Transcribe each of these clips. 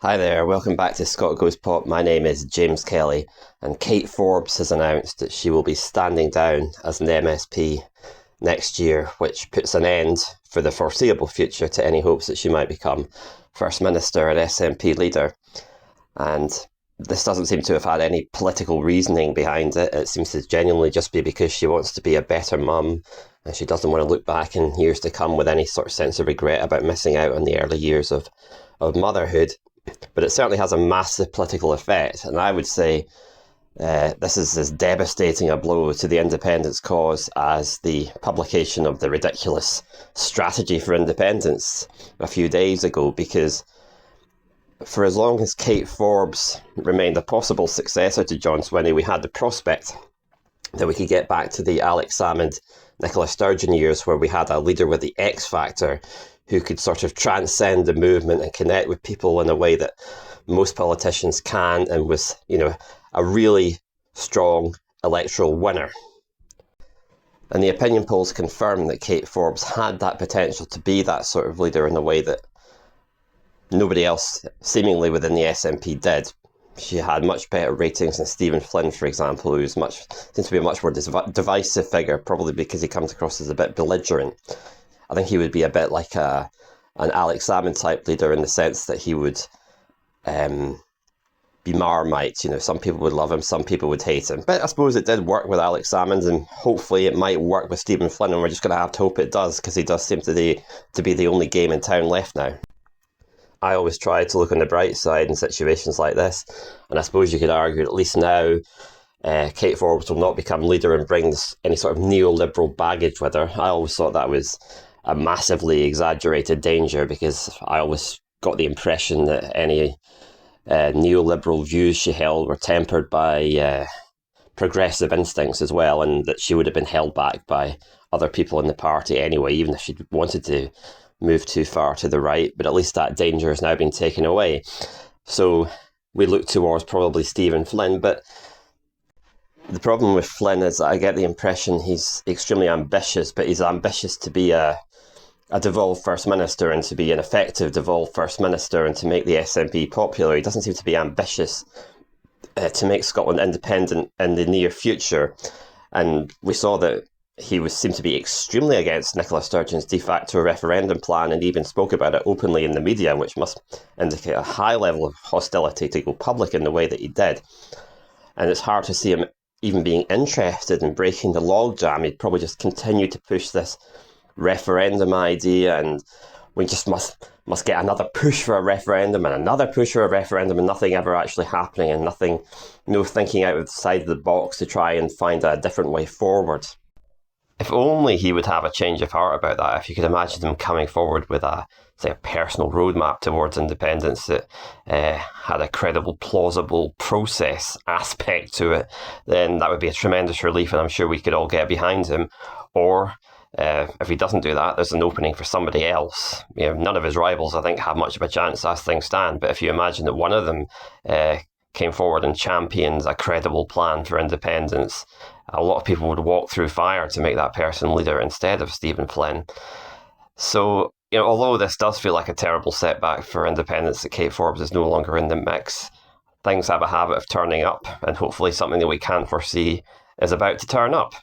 Hi there, welcome back to Scot Goes Pop. My name is James Kelly, and Kate Forbes has announced that she will be standing down as an MSP next year, which puts an end for the foreseeable future to any hopes that she might become First Minister and SNP leader. And this doesn't seem to have had any political reasoning behind it. It seems to genuinely just be because she wants to be a better mum and she doesn't want to look back in years to come with any sort of sense of regret about missing out on the early years of motherhood. But it certainly has a massive political effect, and I would say this is as devastating a blow to the independence cause as the publication of the ridiculous strategy for independence a few days ago, because for as long as Kate Forbes remained a possible successor to John Swinney, we had the prospect that we could get back to the Alex Salmond, Nicola Sturgeon years, where we had a leader with the X factor who could sort of transcend the movement and connect with people in a way that most politicians can, and was, a really strong electoral winner. And the opinion polls confirm that Kate Forbes had that potential to be that sort of leader in a way that nobody else seemingly within the SNP did. She had much better ratings than Stephen Flynn, for example, who seems to be a much more divisive figure, probably because he comes across as a bit belligerent. I think he would be a bit like an Alex Salmond type leader in the sense that he would be Marmite. Some people would love him, some people would hate him. But I suppose it did work with Alex Salmond, and hopefully it might work with Stephen Flynn, and we're just going to have to hope it does, because he does seem to be the only game in town left now. I always try to look on the bright side in situations like this, and I suppose you could argue at least now Kate Forbes will not become leader and bring any sort of neoliberal baggage with her. I always thought that was a massively exaggerated danger, because I always got the impression that any neoliberal views she held were tempered by progressive instincts as well, and that she would have been held back by other people in the party anyway, even if she wanted to move too far to the right. But at least that danger has now been taken away. So we look towards probably Stephen Flynn, but the problem with Flynn is that I get the impression he's extremely ambitious, but he's ambitious to be a devolved First Minister and to be an effective devolved First Minister and to make the SNP popular. He doesn't seem to be ambitious to make Scotland independent in the near future. And we saw that he seemed to be extremely against Nicola Sturgeon's de facto referendum plan, and even spoke about it openly in the media, which must indicate a high level of hostility to go public in the way that he did. And it's hard to see him even being interested in breaking the logjam. He'd probably just continue to push this referendum idea, and we just must get another push for a referendum and another push for a referendum, and nothing ever actually happening, and no thinking out of the side of the box to try and find a different way forward. If only he would have a change of heart about that. If you could imagine him coming forward with a personal roadmap towards independence that had a credible, plausible process aspect to it, then that would be a tremendous relief, and I'm sure we could all get behind him. Or if he doesn't do that, there's an opening for somebody else. None of his rivals, I think, have much of a chance as things stand. But if you imagine that one of them came forward and championed a credible plan for independence, a lot of people would walk through fire to make that person leader instead of Stephen Flynn. So, although this does feel like a terrible setback for independence that Kate Forbes is no longer in the mix, things have a habit of turning up, and hopefully something that we can't foresee is about to turn up.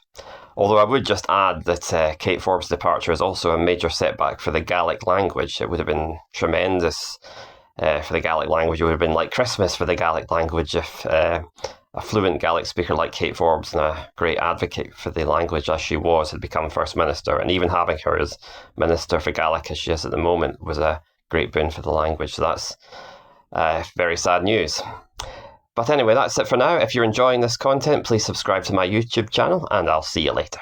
Although I would just add that Kate Forbes' departure is also a major setback for the Gaelic language. It would have been tremendous for the Gaelic language. It would have been like Christmas for the Gaelic language if a fluent Gaelic speaker like Kate Forbes, and a great advocate for the language as she was, had become First Minister. And even having her as Minister for Gaelic as she is at the moment was a great boon for the language. So that's very sad news. But anyway, that's it for now. If you're enjoying this content, please subscribe to my YouTube channel, and I'll see you later.